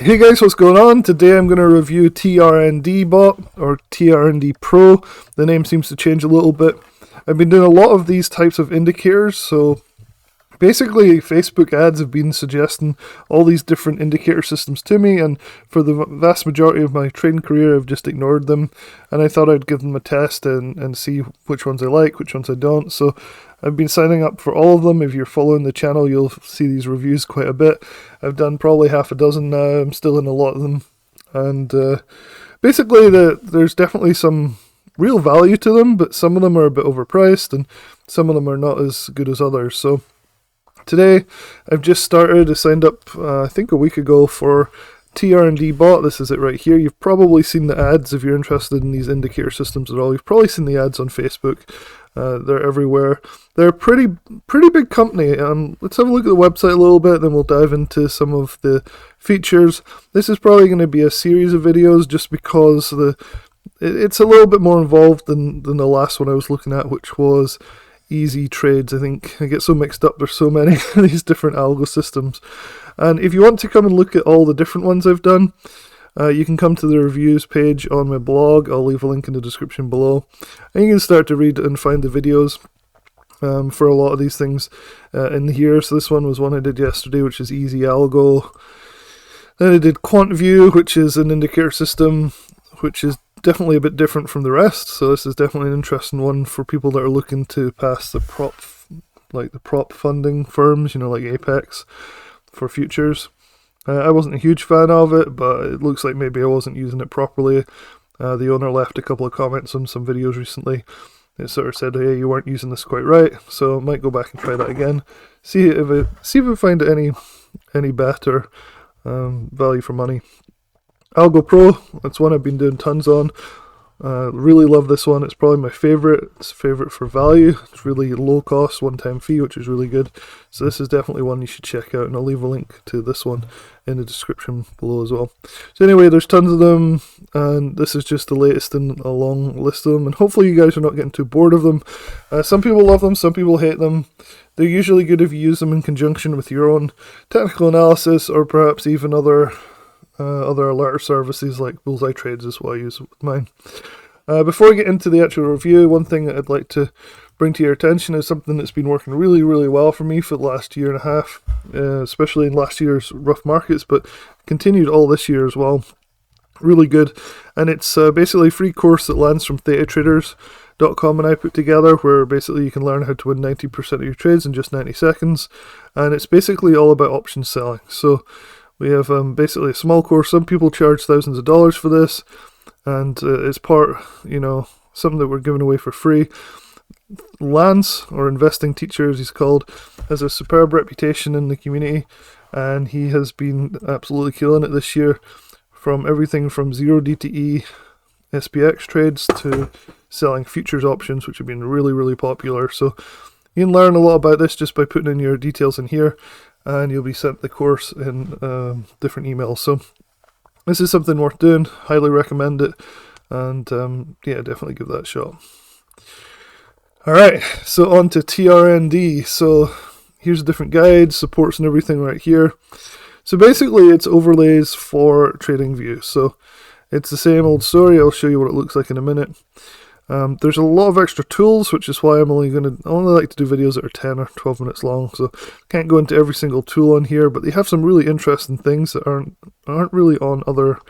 Hey guys, what's going on? Today I'm going to review TRND bot or TRND Pro. The name seems to change a little bit. I've been doing a lot of these types of indicators, so basically Facebook ads have been suggesting all these different indicator systems to me, and for the vast majority of my trading career I've just ignored them, and I thought I'd give them a test and see which ones I like, which ones I don't. So I've been signing up for all of them. If you're following the channel, you'll see these reviews quite a bit. I've done probably half a dozen now. I'm still in a lot of them, and basically there's definitely some real value to them, but some of them are a bit overpriced and some of them are not as good as others. So today, I've just started. I signed up, I think a week ago, for TRND bot. This is it right here. You've probably seen the ads if you're interested in these indicator systems at all. You've probably seen the ads on Facebook. They're everywhere. They're a pretty big company. Let's have a look at the website a little bit, then we'll dive into some of the features. This is probably going to be a series of videos just because it's a little bit more involved than the last one I was looking at, which was easy trades. I think I get so mixed up. There's so many of these different algo systems, and if you want to come and look at all the different ones I've done, you can come to the reviews page on my blog. I'll leave a link in the description below, and you can start to read and find the videos for a lot of these things in here. So this one was one I did yesterday, which is easy algo. Then I did QuantView, which is an indicator system which is definitely a bit different from the rest, so this is definitely an interesting one for people that are looking to pass the prop funding firms, like Apex, for futures. I wasn't a huge fan of it, but it looks like maybe I wasn't using it properly. The owner left a couple of comments on some videos recently. It sort of said, hey, you weren't using this quite right, so I might go back and try that again. See if I find it any better value for money. Algo Pro, that's one I've been doing tons on. Really love this one. It's probably my favorite. It's a favorite for value. It's really low cost, one-time fee, which is really good. So this is definitely one you should check out, and I'll leave a link to this one in the description below as well. So anyway, there's tons of them, and this is just the latest in a long list of them, and hopefully you guys are not getting too bored of them. Some people love them, some people hate them. They're usually good if you use them in conjunction with your own technical analysis, or perhaps even other alert services like Bullseye Trades is what I use with mine. Before I get into the actual review, one thing that I'd like to bring to your attention is something that's been working really, really well for me for the last year and a half, especially in last year's rough markets, but continued all this year as well. Really good. And it's basically a free course that lands from thetatraders.com and I put together, where basically you can learn how to win 90% of your trades in just 90 seconds. And it's basically all about option selling. So we have basically a small course. Some people charge thousands of dollars for this, and it's part, something that we're giving away for free. Lance, or Investing Teacher as he's called, has a superb reputation in the community, and he has been absolutely killing it this year, from everything from 0 DTE SPX trades to selling futures options, which have been really, really popular. So you can learn a lot about this just by putting in your details in here, and you'll be sent the course in different emails. So this is something worth doing. Highly recommend it, and yeah, definitely give that a shot. Alright, so on to TRND. So here's different guides, supports and everything right here. So basically it's overlays for TradingView. So it's the same old story. I'll show you what it looks like in a minute. There's a lot of extra tools, which is why I only like to do videos that are 10 or 12 minutes long, so can't go into every single tool on here, but they have some really interesting things that aren't really on other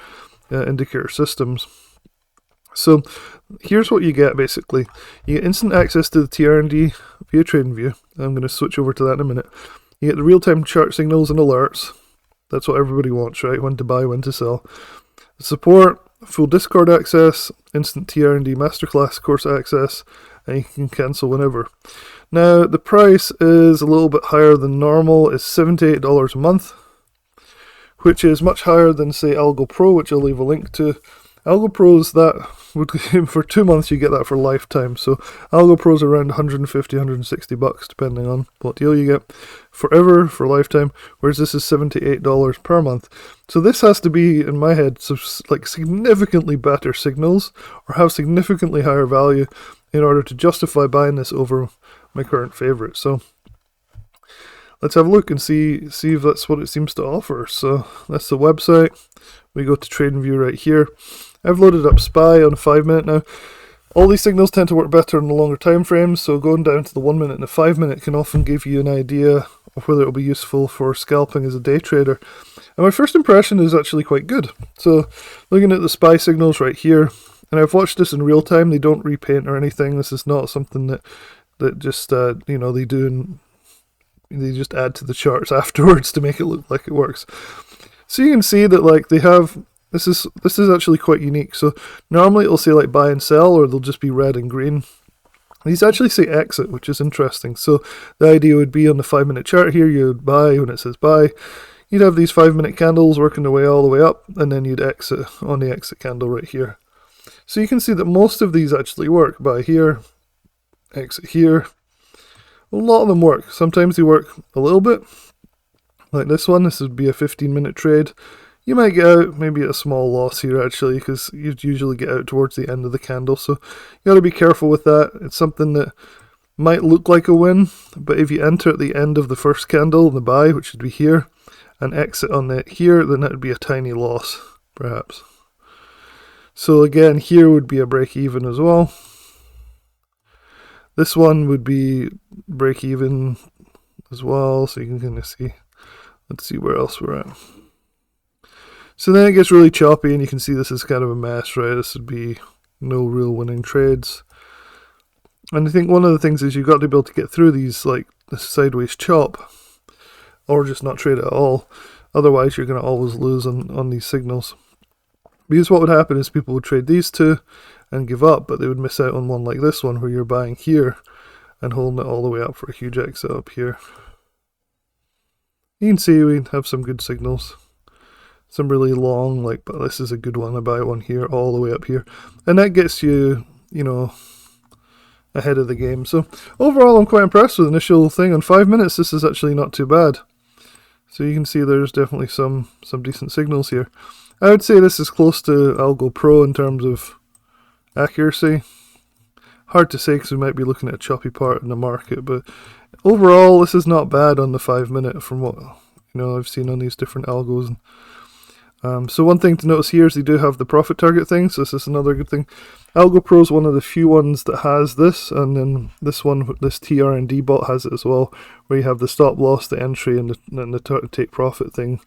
indicator systems. So here's what you get basically. You get instant access to the TRND via TradingView. I'm going to switch over to that in a minute. You get the real-time chart signals and alerts. That's what everybody wants, right? When to buy, when to sell. The support, full Discord access, instant TRND masterclass course access, and you can cancel whenever. Now, the price is a little bit higher than normal. It's $78 a month, which is much higher than, say, Algo Pro, which I'll leave a link to. Algo Pro's for 2 months you get that for lifetime. So Algo Pro's around 150, 160 bucks depending on what deal you get, forever, for lifetime, whereas this is $78 per month. So this has to be, in my head, like significantly better signals, or have significantly higher value in order to justify buying this over my current favorite. So let's have a look and see if that's what it seems to offer. So that's the website. We go to TradingView right here. I've loaded up SPY on a 5 minute now. All these signals tend to work better in the longer time frames, so going down to the 1 minute and the 5 minute can often give you an idea of whether it'll be useful for scalping as a day trader. And my first impression is actually quite good. So looking at the SPY signals right here, and I've watched this in real time. They don't repaint or anything. This is not something that just you know, they do and they just add to the charts afterwards to make it look like it works. So you can see that like they have this is actually quite unique. So normally it'll say like buy and sell, or they'll just be red and green. These actually say exit, which is interesting. So the idea would be on the 5 minute chart here, you'd buy when it says buy. You'd have these 5 minute candles working their way all the way up, and then you'd exit on the exit candle right here. So you can see that most of these actually work. Buy here, exit here. A lot of them work. Sometimes they work a little bit. Like this one, this would be a 15-minute trade. You might get out maybe at a small loss here actually, because you'd usually get out towards the end of the candle. So you got to be careful with that. It's something that might look like a win, but if you enter at the end of the first candle in the buy, which would be here, and exit on it here, then that would be a tiny loss, perhaps. So again, here would be a break even as well. This one would be break even as well, so you can kind of see. Let's see where else we're at. So then it gets really choppy, and you can see this is kind of a mess, right? This would be no real winning trades. And I think one of the things is you've got to be able to get through these, like this sideways chop, or just not trade at all. Otherwise, you're going to always lose on these signals. Because what would happen is people would trade these two and give up, but they would miss out on one like this one where you're buying here and holding it all the way up for a huge exit up here. You can see we have some good signals. Some really long, like, but this is a good one. I buy one here all the way up here. And that gets you, you know, ahead of the game. So overall, I'm quite impressed with the initial thing. On 5 minutes, this is actually not too bad. So you can see there's definitely some decent signals here. I would say this is close to Algo Pro in terms of accuracy. Hard to say because we might be looking at a choppy part in the market, but overall this is not bad on the 5 minute from what I've seen on these different algos. So one thing to notice here is they do have the profit target thing, so this is another good thing. Algo Pro is one of the few ones that has this, and then this one, this TRND bot has it as well, where you have the stop loss, the entry, and the take profit thing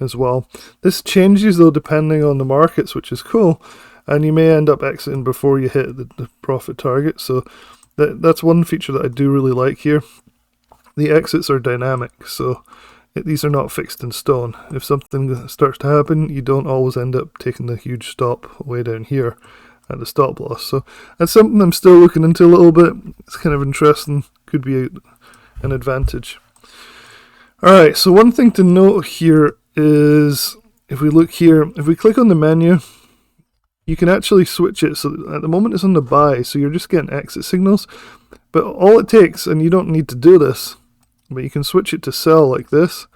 as well. This changes though depending on the markets, which is cool, and you may end up exiting before you hit the profit target. So that's one feature that I do really like here. The exits are dynamic, so these are not fixed in stone. If something starts to happen, you don't always end up taking the huge stop way down here at the stop loss. So that's something I'm still looking into a little bit. It's kind of interesting, could be an advantage. Alright, so one thing to note here is if we look here, if we click on the menu, you can actually switch it. So at the moment it's on the buy, so you're just getting exit signals. But all it takes, and you don't need to do this, but you can switch it to sell like this.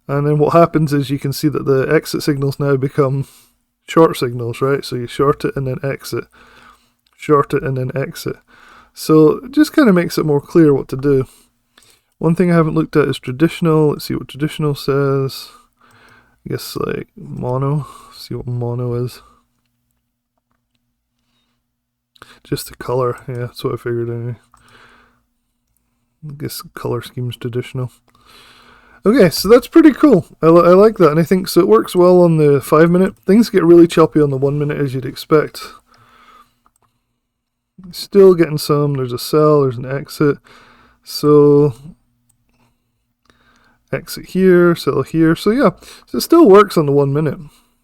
And then what happens is you can see that the exit signals now become short signals, right? So you short it and then exit. Short it and then exit. So it just kind of makes it more clear what to do. One thing I haven't looked at is traditional. Let's see what traditional says. I guess like mono. See what mono is. Just the color. Yeah, that's what I figured anyway. I guess color scheme's traditional. Okay, so that's pretty cool. I like that, and I think so. It works well on the 5 minute. Things get really choppy on the 1 minute, as you'd expect. Still getting some. There's a sell. There's an exit. So exit here, sell here. So yeah, so it still works on the 1 minute,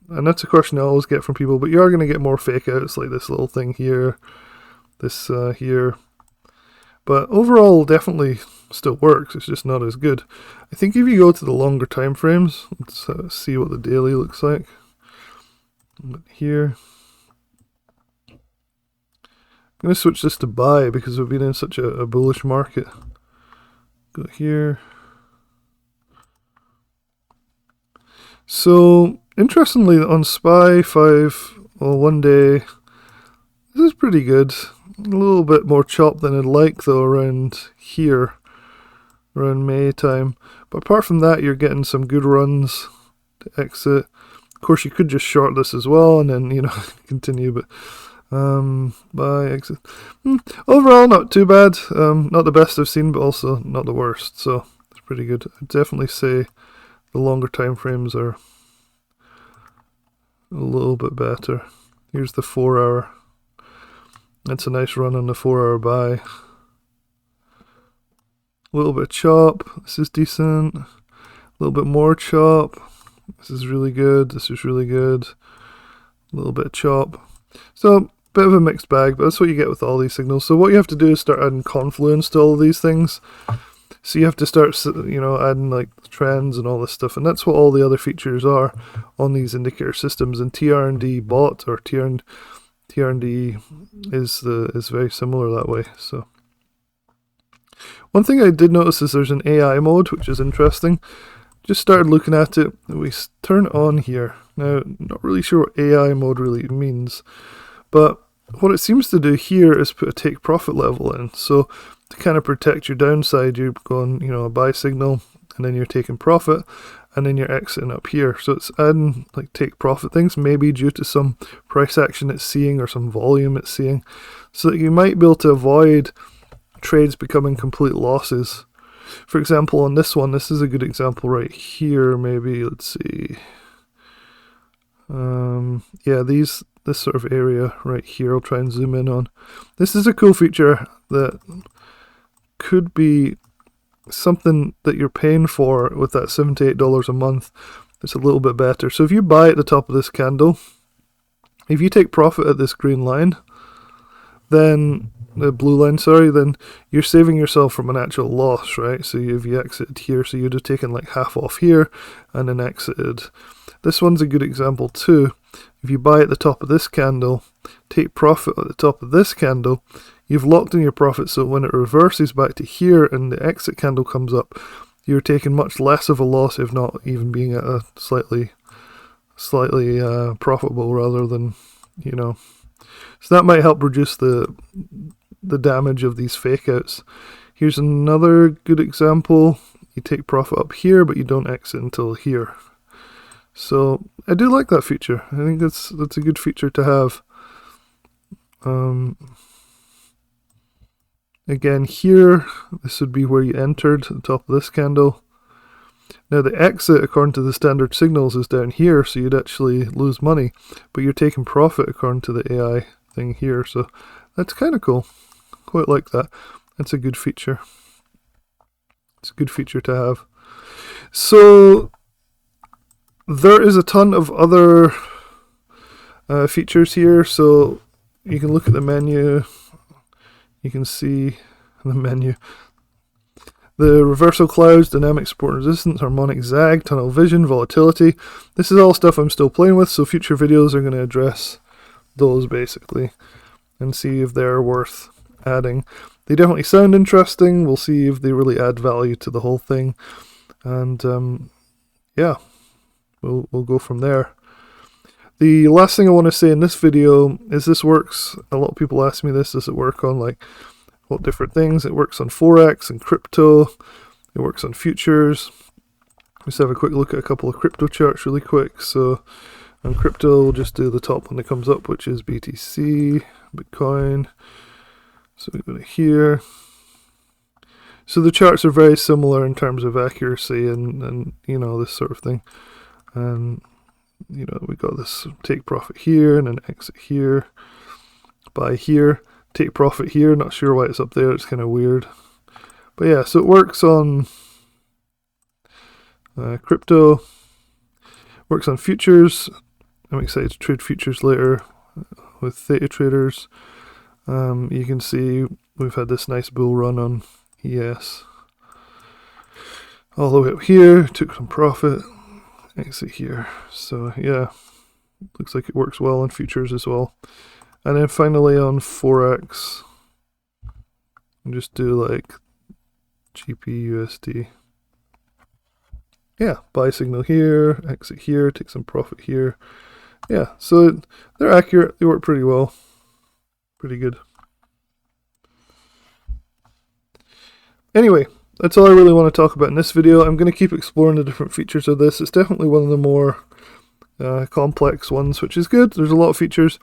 and that's a question I always get from people. But you are going to get more fake outs, like this little thing here, this here. But overall, definitely still works. It's just not as good. I think if you go to the longer time frames, let's see what the daily looks like. Here, I'm going to switch this to buy because we've been in such a bullish market. Go here. So interestingly, on SPY 5, well, 1 day, this is pretty good. A little bit more chop than I'd like though around here. around May time. But apart from that, you're getting some good runs to exit. Of course, you could just short this as well and then, continue, but buy, exit. Overall, not too bad. Not the best I've seen, but also not the worst. So it's pretty good. I'd definitely say the longer time frames are a little bit better. Here's the 4 hour. That's a nice run on the 4 hour buy. A little bit of chop. This is decent. A little bit more chop. This is really good. This is really good. A little bit of chop. So, bit of a mixed bag, but that's what you get with all these signals. So what you have to do is start adding confluence to all of these things. So you have to start, adding like trends and all this stuff, and that's what all the other features are on these indicator systems. And TRND bot or TRND is very similar that way. So one thing I did notice is there's an AI mode, which is interesting. Just started looking at it. We turn it on here. Now, not really sure what AI mode really means, but what it seems to do here is put a take profit level in. So to kind of protect your downside, you're going, a buy signal, and then you're taking profit, and then you're exiting up here. So it's adding like take profit things, maybe due to some price action it's seeing or some volume it's seeing, so that you might be able to avoid trades becoming complete losses. For example, on this one, this is a good example right here. Maybe let's see. Yeah, this sort of area right here, I'll try and zoom in on. This is a cool feature that could be something that you're paying for with that $78 a month. It's a little bit better. So if you buy at the top of this candle, if you take profit at this green line, then the blue line, sorry, then you're saving yourself from an actual loss, right? So if you exited here, so you'd have taken like half off here and then exited. This one's a good example too. If you buy at the top of this candle, take profit at the top of this candle, you've locked in your profit, so when it reverses back to here and the exit candle comes up, you're taking much less of a loss, if not even being at a slightly profitable rather than, So that might help reduce the damage of these fake outs. Here's another good example. You take profit up here, but you don't exit until here. So I do like that feature. I think that's a good feature to have. Again, here, this would be where you entered at the top of this candle. Now the exit, according to the standard signals, is down here, so you'd actually lose money, but you're taking profit according to the AI thing here, so that's kind of cool. Quite like that. That's a good feature. It's a good feature to have. So there is a ton of other features here, so you can look at the menu. You can see the menu. The reversal clouds, dynamic support and resistance, harmonic zag, tunnel vision, volatility. This is all stuff I'm still playing with, so future videos are going to address those basically and see if they're worth adding. They definitely sound interesting. We'll see if they really add value to the whole thing. And yeah, we'll go from there. The last thing I want to say in this video is this works. A lot of people ask me this. Does it work on like what different things? It works on Forex and crypto. It works on futures. Let's have a quick look at a couple of crypto charts really quick. So on crypto, we'll just do the top one that comes up, which is BTC, Bitcoin. So we go to here. So the charts are very similar in terms of accuracy and this sort of thing. And we got this take profit here and then exit here, buy here, take profit here. Not sure why it's up there. It's kind of weird. But yeah, so it works on crypto, works on futures. I'm excited to trade futures later with theta traders. You can see we've had this nice bull run on ES. All the way up here, took some profit, exit here. So yeah, looks like it works well on futures as well. And then finally on Forex, just do like GPUSD. Yeah, buy signal here, exit here, take some profit here. Yeah, so they're accurate. They work pretty well. Pretty good. Anyway, that's all I really want to talk about in this video. I'm going to keep exploring the different features of this. It's definitely one of the more complex ones, which is good. There's a lot of features.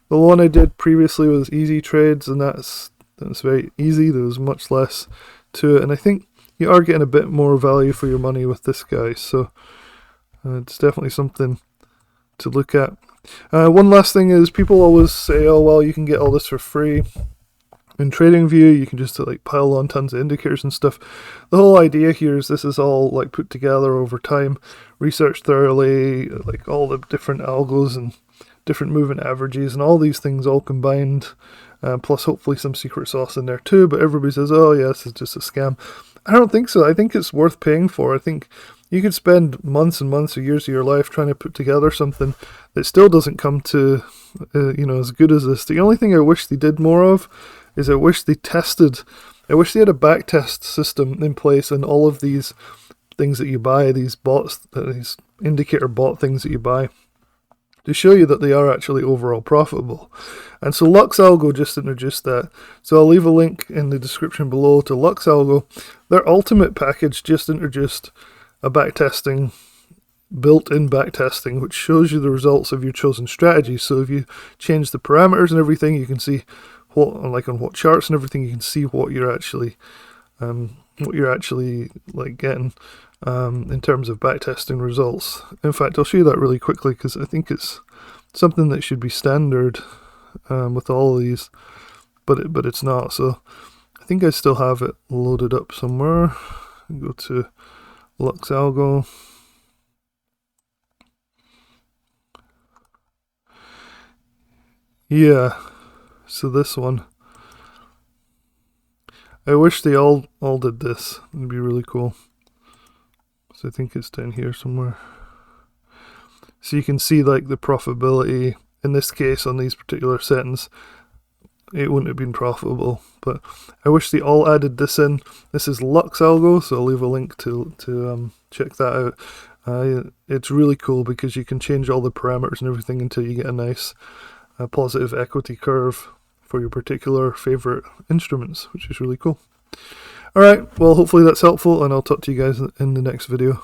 The one I did previously was easy trades, and that's very easy. There was much less to it, and I think you are getting a bit more value for your money with this guy, so it's definitely something to look at. One last thing is, people always say, oh well, you can get all this for free. In TradingView, you can just like pile on tons of indicators and stuff. The whole idea here is this is all like put together over time, researched thoroughly, like all the different algos and different moving averages and all these things all combined, plus hopefully some secret sauce in there too. But everybody says, oh yeah, this is just a scam. I don't think so. I think it's worth paying for. I think you could spend months and months or years of your life trying to put together something that still doesn't come to, as good as this. The only thing I wish they did more of is I wish they had a back test system in place on all of these things that you buy, these bots, these indicator bot things that you buy, to show you that they are actually overall profitable. And so LuxAlgo just introduced that. So I'll leave a link in the description below to LuxAlgo. Their ultimate package just introduced a backtesting, built-in backtesting, which shows you the results of your chosen strategy. So if you change the parameters and everything, you can see on what charts and everything, you can see what you're actually like getting in terms of backtesting results. In fact, I'll show you that really quickly because I think it's something that should be standard with all of these, but it's not. So I think I still have it loaded up somewhere. Go to LuxAlgo. Yeah. So this one, I wish they all did this. It'd be really cool. So I think it's down here somewhere. So you can see like the profitability. In this case, on these particular settings, it wouldn't have been profitable. But I wish they all added this in. This is LuxAlgo, so I'll leave a link to check that out. It's really cool because you can change all the parameters and everything until you get a nice positive equity curve for your particular favorite instruments, which is really cool. Alright, well hopefully that's helpful, and I'll talk to you guys in the next video.